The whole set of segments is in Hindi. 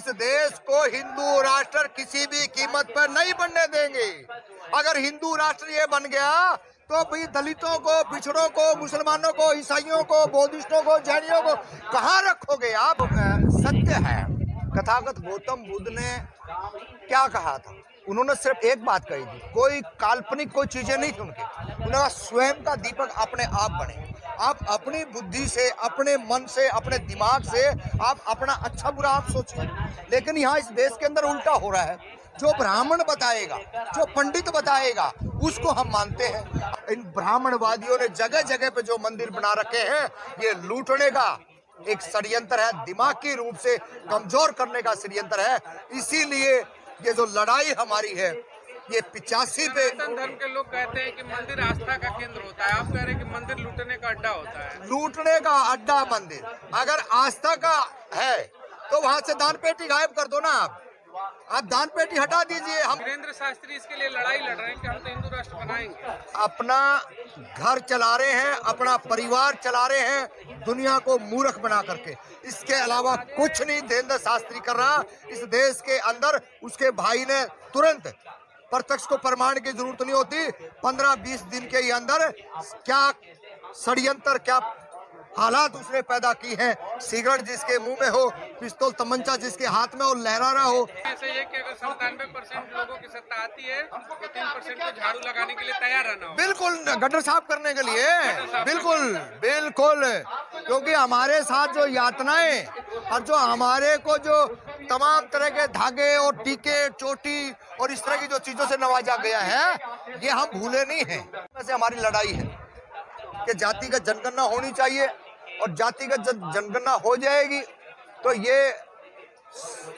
इस देश को हिंदू राष्ट्र किसी भी कीमत पर नहीं बनने देंगे। अगर हिंदू राष्ट्र ये बन गया तो भाई दलितों को, पिछड़ों को, मुसलमानों को, ईसाइयों को, बौद्धिस्टों को, जैनियों को कहाँ रखोगे आप? सत्य है, तथागत गौतम बुद्ध ने क्या कहा था? उन्होंने सिर्फ एक बात कही थी, कोई काल्पनिक कोई चीजें नहीं थी उनके। उन्होंने कहा स्वयं का दीपक अपने आप बने। आप अपनी बुद्धि से, अपने मन से, अपने दिमाग से आप अपना अच्छा बुरा आप सोचिए। लेकिन यहाँ इस देश के अंदर उल्टा हो रहा है। जो ब्राह्मण बताएगा, जो पंडित बताएगा, उसको हम मानते हैं। इन ब्राह्मणवादियों ने जगह जगह पे जो मंदिर बना रखे हैं, ये लूटने का एक षड्यंत्र है, दिमागी रूप से कमजोर करने का षड्यंत्र है। इसीलिए ये जो लड़ाई हमारी है, ये 85 पे धर्म के लोग कहते हैं कि मंदिर आस्था का केंद्र होता है, आप कह रहे हैं कि मंदिर लूटने का अड्डा होता है। लूटने का अड्डा मंदिर अगर आस्था का है तो वहां से दान पेटी गायब कर दो ना। आप दान पेटी हटा दीजिए। हम वीरेंद्र शास्त्री इसके लिए लड़ाई लड़ रहे हैं कि हम तो हिंदू राष्ट्र बनाएंगे। अपना घर चला रहे हैं, अपना परिवार चला रहे हैं, दुनिया को मूर्ख बना करके। इसके अलावा कुछ नहीं देवेंद्र शास्त्री कर रहा इस देश के अंदर। उसके भाई ने तुरंत प्रत्यक्ष को प्रमाण की जरूरत नहीं होती, 15-20 दिन के अंदर क्या षड्यंत्र, क्या हालात उसने पैदा की हैं। सिगरेट जिसके मुंह में हो, पिस्तौल तमंचा जिसके हाथ में हो, लहरा रहा हो। ऐसे ये कि अगर 97% लोगों की सत्ता आती है तो 3% को झाड़ू लगाने के लिए तैयार रहना हो। बिल्कुल, गटर साफ करने के लिए, बिल्कुल बिल्कुल। क्योंकि हमारे साथ जो यातनाएं और जो हमारे को जो तमाम तरह के धागे और टीके, चोटी और इस तरह की जो चीजों से नवाजा गया है, ये हम भूले नहीं हैं। वैसे हमारी लड़ाई है कि जातिगत जनगणना होनी चाहिए, और जातिगत जनगणना हो जाएगी तो ये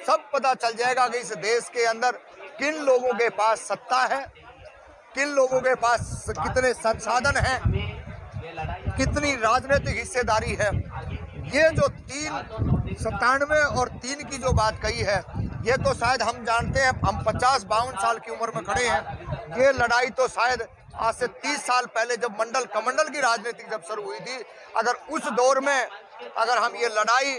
सब पता चल जाएगा कि इस देश के अंदर किन लोगों के पास सत्ता है, किन लोगों के पास कितने संसाधन हैं, कितनी राजनीतिक हिस्सेदारी है। ये जो 97 और 3 की जो बात कही है, ये तो शायद हम जानते हैं, हम 50-52 साल की उम्र में खड़े हैं। ये लड़ाई तो शायद आज से 30 साल पहले जब मंडल कमंडल की राजनीति जब शुरू हुई थी, अगर उस दौर में अगर हम ये लड़ाई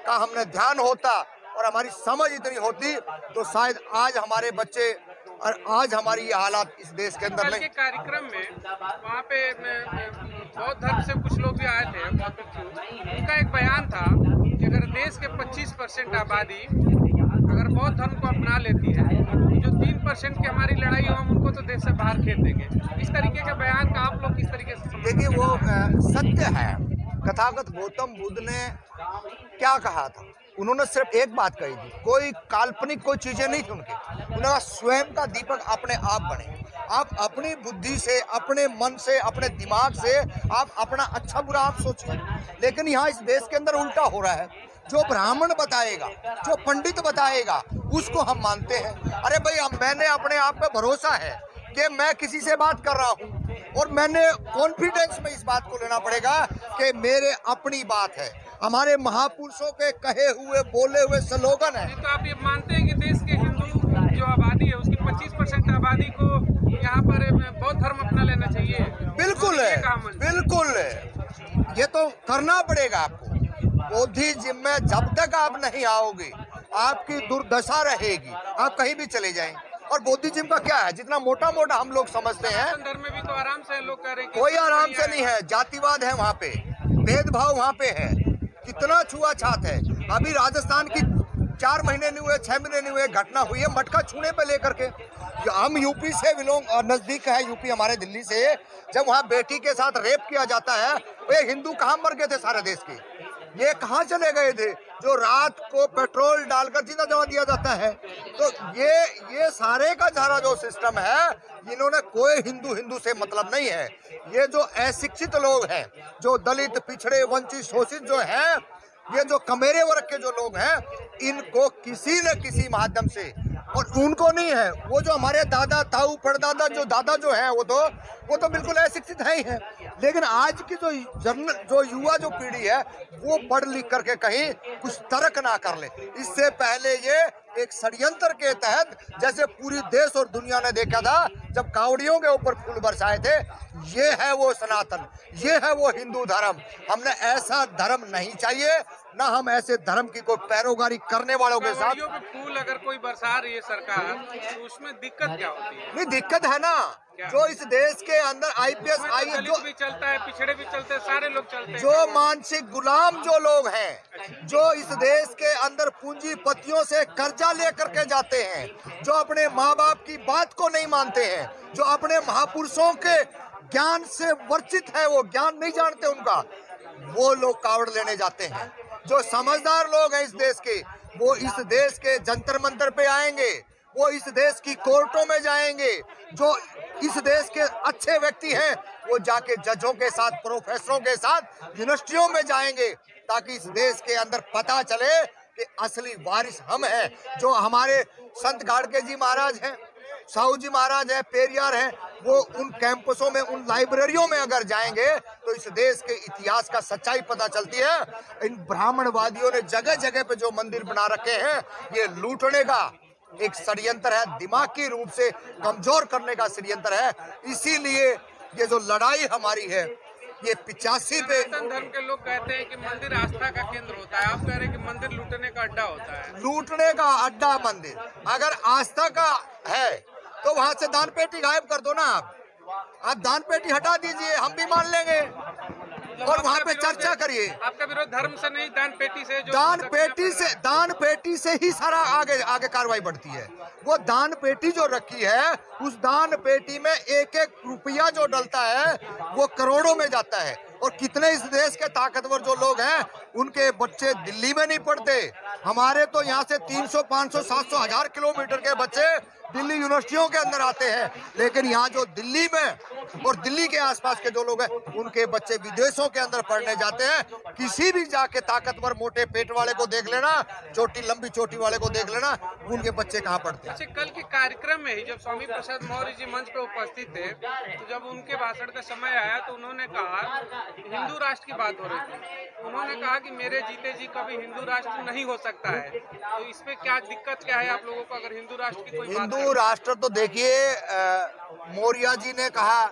का हमने ध्यान होता और हमारी समझ इतनी होती तो शायद आज हमारे बच्चे और आज हमारी ये हालात इस देश के अंदर नहीं। कार्यक्रम में वहाँ पे बौद्ध धर्म से कुछ लोग भी आए थे, उनका एक बयान था कि अगर देश के 25% आबादी अगर बौद्ध धर्म को अपना लेती है, जो 3% की हमारी लड़ाई हो, हम उनको तो देश से बाहर खेल देंगे। इस तरीके के बयान का आप लोग किस तरीके से? देखिए, वो सत्य है। तथागत गौतम बुद्ध ने क्या कहा था? उन्होंने सिर्फ एक बात कही थी, कोई काल्पनिक कोई चीजें नहीं थी उनके। उन्होंने कहा स्वयं का दीपक अपने आप बने। आप अपनी बुद्धि से, अपने मन से, अपने दिमाग से आप अपना अच्छा बुरा आप सोचिए। लेकिन यहाँ इस देश के अंदर उल्टा हो रहा है। जो ब्राह्मण बताएगा, जो पंडित बताएगा, उसको हम मानते हैं। अरे भाई, मैंने अपने आप पे भरोसा है कि मैं किसी से बात कर रहा हूँ और मैंने कॉन्फिडेंस में इस बात को लेना पड़ेगा कि मेरे अपनी बात है। हमारे महापुरुषों के कहे हुए, बोले हुए स्लोगन है। तो आप ये मानते हैं कि देश के हिंदू जो आबादी है, उसकी 25% आबादी को यहाँ पर बौद्ध धर्म अपना लेना चाहिए? बिल्कुल है, बिल्कुल है। ये तो करना पड़ेगा आपको। बौद्धिज्म में जब तक आप नहीं आओगे, आपकी दुर्दशा रहेगी। आप कहीं भी चले जाएं। और बौद्धिज्म का क्या है, जितना मोटा मोटा हम लोग समझते हैं, धर्म में भी तो आराम से लोग कह रहे हैं। कोई आराम से नहीं है। जातिवाद है वहाँ पे, भेदभाव वहाँ पे है, कितना छुआछात है। अभी राजस्थान की 4 महीने नहीं हुए, 6 महीने नहीं हुए, घटना हुई है मटका छूने पे लेकर के। हम यूपी से बिलोंग, और नजदीक है यूपी हमारे दिल्ली से। जब वहाँ बेटी के साथ रेप किया जाता है, ये हिंदू कहाँ मर गए थे सारे देश के? ये कहाँ चले गए थे जो रात को पेट्रोल डालकर जिंदा जला दिया जाता है? तो ये सारे का सारा जो सिस्टम है, इन्होंने कोई हिंदू से मतलब नहीं है। ये जो अशिक्षित लोग हैं, जो दलित, पिछड़े, वंचित, शोषित जो हैं, ये जो कमेरे वर्ग के जो लोग हैं, इनको किसी न किसी माध्यम से, और उनको नहीं है, वो जो हमारे दादा, ताऊ, परदादा जो दादा जो हैं, वो तो बिल्कुल अशिक्षित है ही है। लेकिन आज की जो युवा जो पीढ़ी है, वो पढ़ लिख करके कहीं कुछ तर्क ना कर ले। इससे पहले ये एक षड्यंत्र के तहत, जैसे पूरी देश और दुनिया ने देखा था जब कावड़ियों के ऊपर फूल बरसाए थे। ये है वो सनातन, ये है वो हिंदू धर्म। हमने ऐसा धर्म नहीं चाहिए, ना हम ऐसे धर्म की कोई पैरोगारी करने वालों के साथ। कावड़ियों पे फूल अगर कोई बरसा रही है सरकार, तो उसमें दिक्कत क्या होती है? नहीं, दिक्कत है ना, जो इस देश के अंदर IPS दलित भी चलता है, पिछड़े भी चलते हैं, सारे लोग चलते हैं। जो मानसिक गुलाम जो लोग हैं, जो इस देश के अंदर पूंजीपतियों से कर्जा लेकर के जाते हैं, जो अपने माँ बाप की बात को नहीं मानते हैं, जो अपने महापुरुषों के ज्ञान से वर्चित है, वो ज्ञान नहीं जानते उनका, वो लोग कावड़ लेने जाते हैं। जो समझदार लोग हैं इस देश के, वो इस देश के जंतर मंतर पे आएंगे, वो इस देश की कोर्टों में जाएंगे। जो इस देश के अच्छे व्यक्ति हैं, वो जाके जजों के साथ, प्रोफेसरों के साथ यूनिवर्सिटियों में जाएंगे, ताकि इस देश के अंदर पता चले कि असली वारिस हम हैं। जो हमारे संत गाड़गे जी महाराज हैं, साहू जी महाराज हैं, पेरियार हैं, वो उन कैंपसों में, उन लाइब्रेरियों में अगर जाएंगे तो इस देश के इतिहास का सच्चाई पता चलती है। इन ब्राह्मणवादियों ने जगह जगह पे जो मंदिर बना रखे हैं, ये लूटने का एक षड्यंत्र है, दिमागी रूप से कमजोर करने का षड्यंत्र है। इसीलिए ये जो लड़ाई हमारी है, ये 85 पे। सनातन धर्म के लोग कहते हैं कि मंदिर आस्था का केंद्र होता है, आप कह रहे हैं कि मंदिर लूटने का अड्डा होता है। लूटने का अड्डा मंदिर, अगर आस्था का है तो वहां से दान पेटी गायब कर दो ना। आप दान पेटी हटा दीजिए, हम भी मान लेंगे, और वहाँ पे चर्चा करिए। आपका विरोध धर्म से नहीं, दान पेटी से। जो दान पेटी से ही सारा आगे कार्रवाई बढ़ती है। वो दान पेटी जो रखी है, उस दान पेटी में एक एक रुपया जो डलता है, वो करोड़ों में जाता है। और कितने इस देश के ताकतवर जो लोग हैं, उनके बच्चे दिल्ली में नहीं पढ़ते। हमारे तो यहाँ से 300, 500, 700, 1000 किलोमीटर के बच्चे दिल्ली यूनिवर्सिटियों के अंदर आते हैं। लेकिन यहाँ जो दिल्ली में और दिल्ली के आसपास के जो लोग हैं, उनके बच्चे विदेशों के अंदर पढ़ने जाते हैं। किसी भी जाके ताकतवर मोटे पेट वाले को देख लेना, लंबी चोटी वाले को देख लेना, उनके बच्चे कहाँ पढ़ते हैं। अच्छा, कल के कार्यक्रम में ही जब स्वामी प्रसाद मौर्य जी मंच पे उपस्थित थे, तो जब उनके भाषण का समय आया तो उन्होंने कहा, हिंदू राष्ट्र की बात हो रही थी, उन्होंने कहा कि मेरे जीते जी कभी हिंदू राष्ट्र नहीं हो सकता है। तो इसमें क्या दिक्कत क्या है आप लोगों को, अगर हिंदू राष्ट्र की कोई बात? हिंदू राष्ट्र तो देखिए, मौर्य जी ने कहा,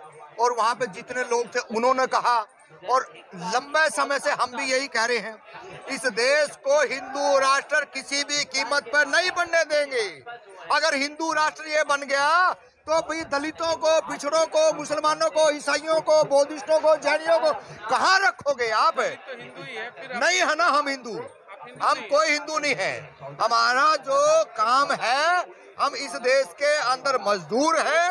और वहां पे जितने लोग थे उन्होंने कहा, और लंबे समय से हम भी यही कह रहे हैं, इस देश को हिंदू राष्ट्र किसी भी कीमत पर नहीं बनने देंगे। अगर हिंदू राष्ट्र ये बन गया तो भाई दलितों को, पिछड़ों को, मुसलमानों को, ईसाइयों को, बौद्धिस्टों को, जैनियों को कहाँ रखोगे आप? तो हिंदू ही है फिर। नहीं है ना, हम हिंदू, हम कोई हिंदू नहीं है। हमारा जो काम है, हम इस देश के अंदर मजदूर हैं,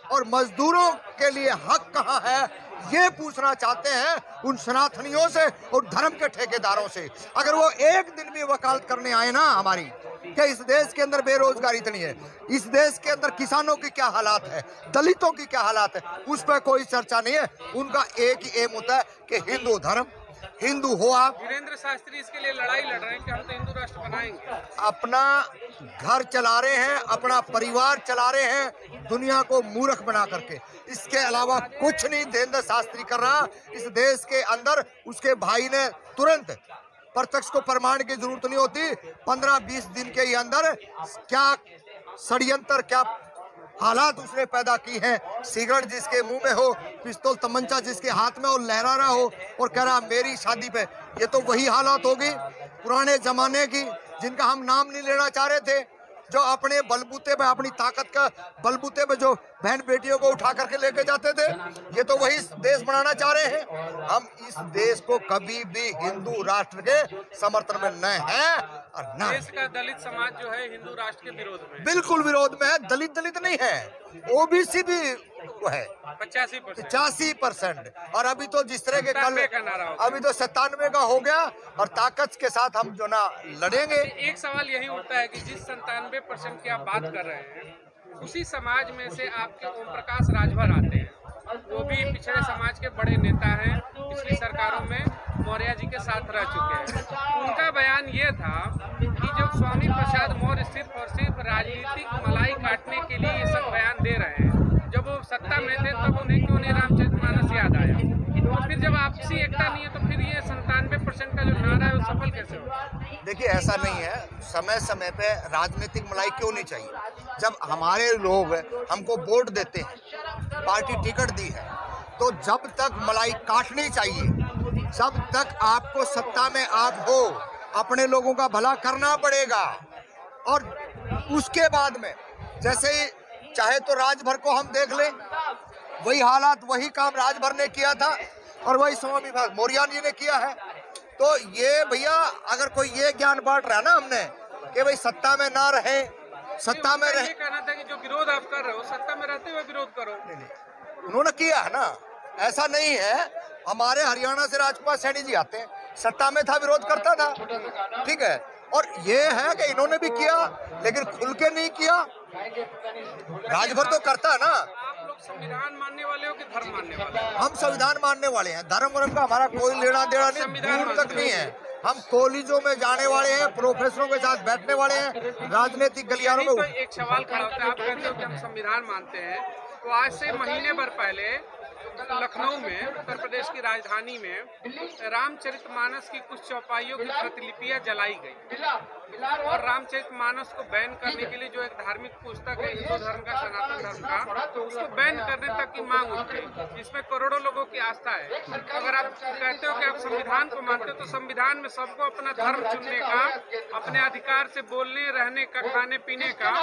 और मजदूरों के लिए हक कहाँ है, ये पूछना चाहते हैं उन सनातनियों से और धर्म के ठेकेदारों से। अगर वो एक दिन भी वकालत करने आए ना हमारी, कि इस देश के अंदर बेरोजगारी इतनी है, इस देश के अंदर किसानों की क्या हालात है, दलितों की क्या हालात है, उस पर कोई चर्चा नहीं है। उनका एक ही एम होता है कि हिंदू धर्म, हिंदू हो आप। वीरेंद्र शास्त्री इसके लिए लड़ाई लड़ रहे हैं कि हम तो हिंदू राष्ट्र बनाएंगे। अपना घर चला रहे हैं, अपना परिवार चला रहे हैं, दुनिया को मूर्ख बना करके। इसके अलावा कुछ नहीं वीरेंद्र शास्त्री कर रहा इस देश के अंदर। उसके भाई ने तुरंत, प्रत्यक्ष को प्रमाण की जरूरत नहीं होती, 15-20 दिन के अंदर क्या षड्यंत्र, क्या हालात उसने पैदा की हैं। सिगरेट जिसके मुंह में हो, पिस्तौल तमंचा जिसके हाथ में हो, लहरा रहा हो और कह रहा मेरी शादी पे, ये तो वही हालात होगी पुराने जमाने की, जिनका हम नाम नहीं लेना चाह रहे थे, जो अपने बलबूते पे, अपनी ताकत का बलबूते पे जो बहन बेटियों को उठा करके लेके जाते थे। ये तो वही देश बनाना चाह रहे हैं। हम इस देश को कभी भी हिंदू राष्ट्र के समर्थन में न है और न। देश का दलित समाज जो है हिंदू राष्ट्र के विरोध में, बिल्कुल विरोध में है। दलित नहीं है, ओबीसी भी है 85%। और अभी तो जिस तरह के कल, अभी तो 97 का हो गया, और ताकत के साथ हम जो ना लड़ेंगे। एक सवाल यही उठता है कि जिस 97% की आप बात कर रहे हैं, उसी समाज में से आपके ओम प्रकाश राजभर आते हैं, वो भी पिछड़े समाज के बड़े नेता हैं, पिछली सरकारों में मौर्य जी के साथ रह चुके हैं। उनका बयान ये था कि जब स्वामी प्रसाद मौर्य सिर्फ और सिर्फ राजनीतिक मलाई काटने के लिए ये सब बयान दे रहे हैं, जब वो सत्ता में थे तब उन्हें क्यों नहीं रामचरितमानस याद आया? और फिर जब आपसी एकता नहीं है तो फिर ये 97% का जो नारा है वो सफल कैसे होगा? देखिए ऐसा नहीं है, समय समय पे राजनीतिक मलाई क्यों नहीं चाहिए। जब हमारे लोग हमको वोट देते हैं, पार्टी टिकट दी है, तो जब तक मलाई काटनी चाहिए, जब तक आपको सत्ता में आप हो, अपने लोगों का भला करना पड़ेगा। और उसके बाद में जैसे ही चाहे तो राजभर को हम देख लें, वही हालात वही काम राजभर ने किया था और वही स्वामी मौर्य जी ने किया है। तो ये भैया अगर कोई ये ज्ञान बांट रहा है ना हमने कि भाई सत्ता में ना रहे, सत्ता में रहे, कहना था कि जो विरोध आप कर रहे हो सत्ता में रहते हुए विरोध करो। नहीं, उन्होंने किया है ना, ऐसा नहीं है। हमारे हरियाणा से राजकुमार सैनी जी आते हैं, सत्ता में था विरोध करता था, ठीक है। और ये है कि इन्होंने भी किया लेकिन खुल के नहीं किया, राजभर तो करता है ना। आप लोग संविधान मानने वाले हो कि धर्म मानने वाले हो? हम संविधान मानने वाले हैं, धर्म वर्म का हमारा कोई लेना देना नहीं, दूर तक नहीं है। हम कॉलेजों में जाने वाले हैं, प्रोफेसरों के साथ बैठने वाले हैं, राजनीतिक गलियारों में। तो एक सवाल खड़ा होता है, आप कहते हो कि हम संविधान मानते हैं, तो आज से महीने भर पहले लखनऊ में, उत्तर प्रदेश की राजधानी में, रामचरितमानस की कुछ चौपाइयों की प्रतिलिपियां जलाई गई और रामचरितमानस को बैन करने के लिए जो एक धार्मिक पुस्तक है हिंदू धर्म का, सनातन धर्म का, उसको बैन करने तक की मांग उठी, जिसमें करोड़ों लोगों की आस्था है। अगर आप कहते हो कि आप संविधान को मानते हो, तो संविधान में सबको अपना धर्म चुनने का, अपने अधिकार से बोलने, रहने का, खाने पीने का,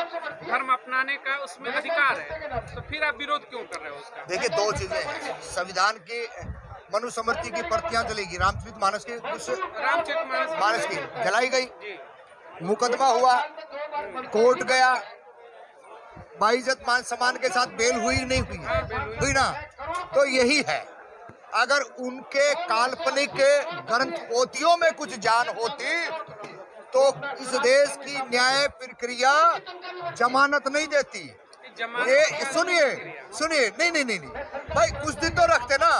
धर्म अपनाने का उसमें अधिकार है, तो फिर आप विरोध क्यों कर रहे हो उसका? देखिए दो चीजें हैं, संविधान की मनुस्मृति की प्रतियां जलेगी, रामचरितमानस की मानस की जलाई गई, मुकदमा हुआ, कोर्ट गया, बाइज्जत मान सम्मान के साथ बेल हुई नहीं हुई ना। तो यही है, अगर उनके काल्पनिक ग्रंथ पोथियों में कुछ जान होती तो इस देश की न्याय प्रक्रिया जमानत नहीं देती। ये सुनिए सुनिए, नहीं नहीं नहीं नहीं भाई, कुछ दिन तो रखते ना,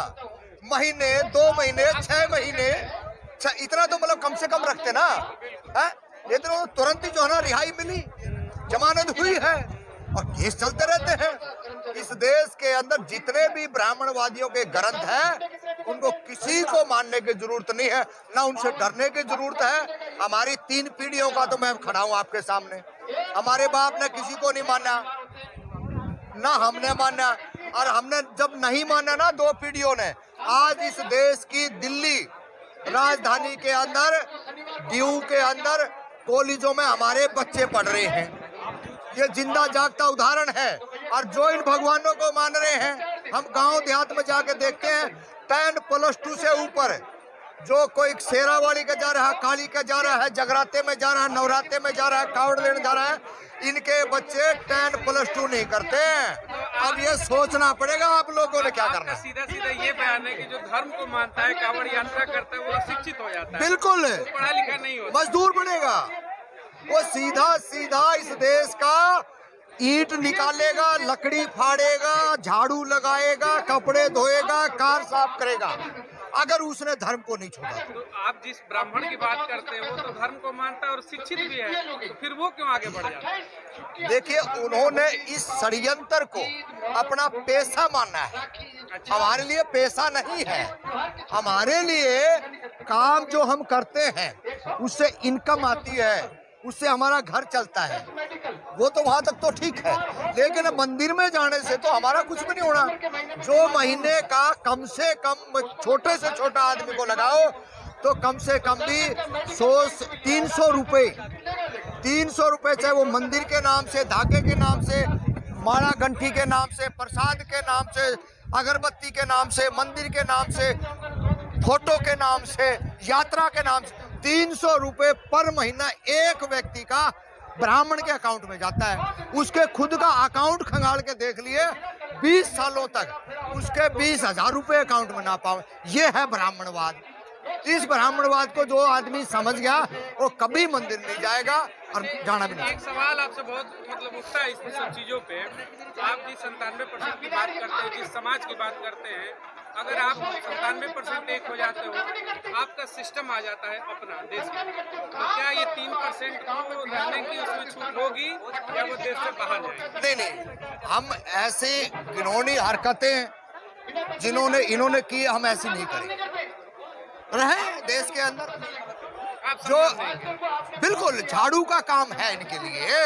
महीने, 2 महीने, 6 महीने, इतना तो मतलब कम से कम रखते ना, है? लेकिन तो तुरंत ही जो है ना रिहाई मिली, जमानत हुई है और केस चलते रहते हैं। इस देश के अंदर जितने भी ब्राह्मणवादियों के ग्रंथ हैं, उनको किसी को मानने की जरूरत नहीं है, ना उनसे डरने की जरूरत है। हमारी 3 पीढ़ियों का तो मैं खड़ा हूं आपके सामने, हमारे बाप ने किसी को नहीं माना, ना हमने माना, और हमने जब नहीं माना ना 2 पीढ़ियों ने, आज इस देश की दिल्ली राजधानी के अंदर, दीव के अंदर कॉलेजों में हमारे बच्चे पढ़ रहे हैं। ये जिंदा जागता उदाहरण है। और जो इन भगवानों को मान रहे हैं, हम गांव देहात में जाके देखते हैं, 10+2 से ऊपर जो कोई शेरावाली का जा रहा है, काली का जा रहा है, जगराते में जा रहा है, नवरात्रे में जा रहा है, कावड़ लेने जा रहा है, इनके बच्चे 10+2 नहीं करते हैं। अब ये सोचना पड़ेगा आप लोगों ने क्या करना। सीधा सीधा ये बयान है कि जो धर्म को मानता है, कावड़ यात्रा करता है, वो शिक्षित हो जाता है, बिल्कुल पढ़ा लिखा नहीं होता, मजदूर बनेगा, वो सीधा सीधा इस देश का ईंट निकालेगा, लकड़ी फाड़ेगा, झाड़ू लगाएगा, कपड़े धोएगा, कार साफ करेगा, अगर उसने धर्म को नहीं छोड़ा। तो आप जिस ब्राह्मण की बात करते हो, तो धर्म को मानता है और शिक्षित भी है, तो फिर वो क्यों आगे बढ़ जाता है? देखिए, उन्होंने इस षड्यंत्र को अपना पेशा माना है। अच्छा। हमारे लिए पेशा नहीं है, हमारे लिए काम जो हम करते हैं उससे इनकम आती है, उससे हमारा घर चलता है, वो तो वहां तक तो ठीक है। लेकिन मंदिर में जाने से तो हमारा कुछ भी नहीं होना। जो महीने का कम से कम छोटे से छोटा आदमी को लगाओ तो कम से कम भी 300 रुपये, 300 रुपये, चाहे वो मंदिर के नाम से, धागे के नाम से, माला घंटी के नाम से, प्रसाद के नाम से, अगरबत्ती के नाम से, मंदिर के नाम से, फोटो के नाम से, यात्रा के नाम से, 300 रुपये पर महीना एक व्यक्ति का ब्राह्मण के अकाउंट में जाता है। उसके खुद का अकाउंट खंगाल के देख लिए, 20 सालों तक उसके 20,000 रुपये अकाउंट में ना पाओ। ये है ब्राह्मणवाद। इस ब्राह्मणवाद को जो आदमी समझ गया वो कभी मंदिर नहीं जाएगा और जाना भी नहीं। एक सवाल आपसे बहुत मतलब उठता है इस सब चीजों पे, आप जिस 97% की बात करते हैं, जिस समाज की बात करते हैं, अगर आप 97% एक हो जाते हो, आपका सिस्टम आ जाता है अपना देश में, तो क्या ये 3% को रहने की उसमें छूट होगी या वो देश से बाहर जाएंगे? नहीं, हम ऐसी घिनौनी हरकतें जिन्होंने इन्होंने की, हम ऐसी नहीं करेंगे। रहे देश के अंदर। जो बिल्कुल झाड़ू का काम है इनके लिए।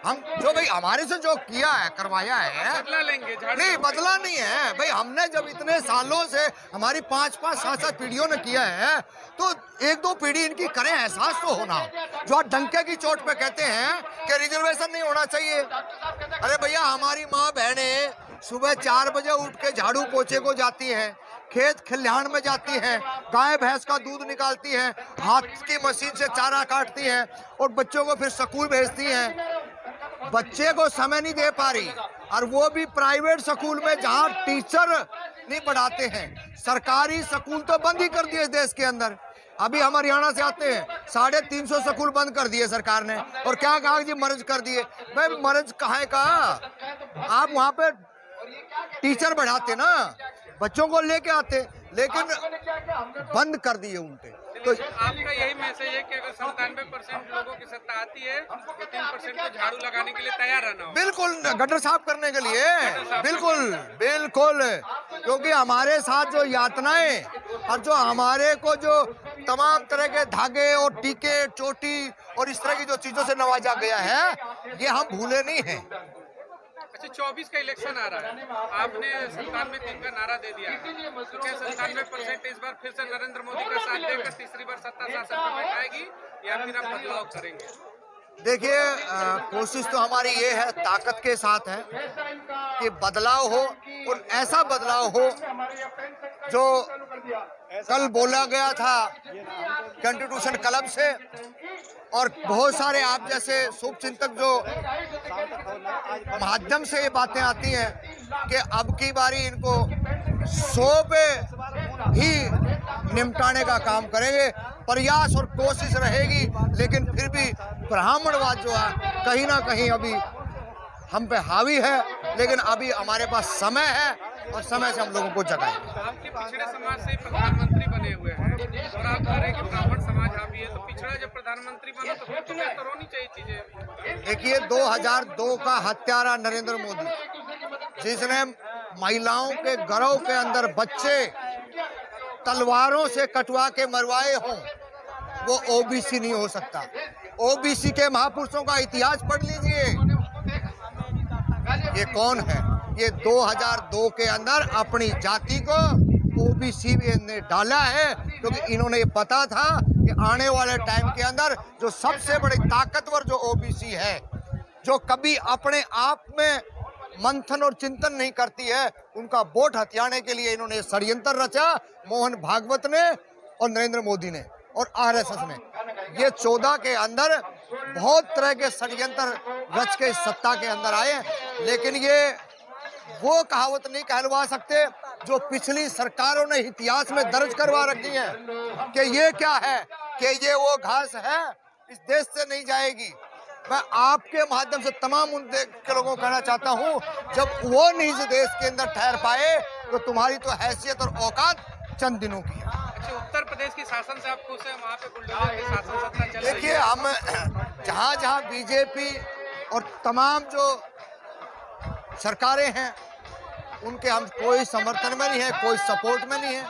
हम जो भाई हमारे से जो किया है, करवाया है, बदला लेंगे। नहीं बदला नहीं है भाई। हमने जब इतने सालों से हमारी 5-5, 7-7 पीढ़ियों ने किया है, तो 1-2 पीढ़ी इनकी करें, एहसास तो होना। जो डंके की चोट पे कहते हैं कि रिजर्वेशन नहीं होना चाहिए। अरे भैया, हमारी माँ बहनें सुबह 4 बजे उठ के झाड़ू पोछे को जाती हैं, खेत खलिहान में जाती हैं, गाय भैंस का दूध निकालती हैं, हाथ की मशीन से चारा काटती हैं और बच्चों को फिर स्कूल भेजती हैं। बच्चे को समय नहीं दे पा रही, और वो भी प्राइवेट स्कूल में जहां टीचर नहीं पढ़ाते हैं। सरकारी स्कूल तो बंद ही कर दिए इस देश के अंदर। अभी हम हरियाणा से आते हैं, 350 स्कूल बंद कर दिए सरकार ने, और क्या कहा जी, मर्ज कर दिए। भाई मर्ज कहाँ का, आप वहां पे टीचर बढ़ाते ना, बच्चों को लेके आते, लेकिन बंद कर दिए उनके। तो आपका यही मैसेज है कि अगर 97% लोगों की सत्ता आती है तो 3% को झाड़ू लगाने के लिए तैयार रहना हो। बिल्कुल, गटर साफ करने के लिए, बिल्कुल बिल्कुल। क्योंकि हमारे साथ जो यातनाएं और जो हमारे को जो तमाम तरह के धागे और टीके, चोटी और इस तरह की जो चीजों से नवाजा गया है, ये हम भूले नहीं हैं। अच्छा, 24 का इलेक्शन आ रहा है, आपने 97-3 का नारा दे दिया है, तो क्या 97% इस बार फिर से नरेंद्र मोदी का साथ देकर तीसरी बार सत्ता शासन पर बैठाएगी, या फिर आप बदलाव करेंगे? देखिए, कोशिश तो हमारी ये है, ताकत के साथ है कि बदलाव हो, और ऐसा बदलाव हो जो कल बोला गया था कॉन्स्टिट्यूशन क्लब से, और बहुत सारे आप जैसे शुभचिंतक जो माध्यम से ये बातें आती हैं कि अब की बारी इनको 100 पे ही निपटाने का काम करेंगे। प्रयास और कोशिश रहेगी, लेकिन फिर भी ब्राह्मणवाद जो है कहीं ना कहीं अभी हम पे हावी है, लेकिन अभी हमारे पास समय है और समय से हम लोगों को जगाएंगे। आपके पिछड़े समाज से प्रधानमंत्री बने हुए हैं, और आप कह रहे हैं कि ब्राह्मण समाज हावी है, तो पिछड़ा जब प्रधानमंत्री बनो तो फिर तो बेहतर होनी चाहिए चीजें। देखिए, 2002 का हत्यारा नरेंद्र मोदी, जिसने महिलाओं के घरों के अंदर बच्चे तलवारों से कटवा के मरवाए हों, वो ओबीसी नहीं हो सकता। ओबीसी के महापुरुषों का इतिहास पढ़ लीजिए। ये कौन है? ये 2002 के अंदर अपनी जाति को ओबीसी ने डाला है, क्योंकि इन्होंने ये पता था कि आने वाले टाइम के अंदर जो सबसे बड़ी ताकतवर जो ओबीसी है, जो कभी अपने आप में मंथन और चिंतन नहीं करती है, उनका वोट हथियाने के लिए इन्होंने षड्यंत्र रचा। मोहन भागवत ने और नरेंद्र मोदी ने और आरएसएस ने, ये 14 के अंदर बहुत तरह के षड्यंत्र रच के सत्ता के अंदर आए, लेकिन ये वो कहावत नहीं कहलवा सकते जो पिछली सरकारों ने इतिहास में दर्ज करवा रखी है कि ये क्या है, कि ये वो घास है, इस देश से नहीं जाएगी। मैं आपके माध्यम से तमाम उन देश के लोगों को कहना चाहता हूँ, जब वो नहीं इस देश के अंदर ठहर पाए तो तुम्हारी तो हैसियत और औकात चंद दिनों की है। अच्छा, उत्तर प्रदेश की शासन से आप खुश हैं? वहाँ पे बुलडोजर की शासन सत्ता चल रही है। देखिए, हम जहाँ बीजेपी और तमाम जो सरकारें हैं, उनके हम कोई समर्थन में नहीं है, कोई सपोर्ट में नहीं है।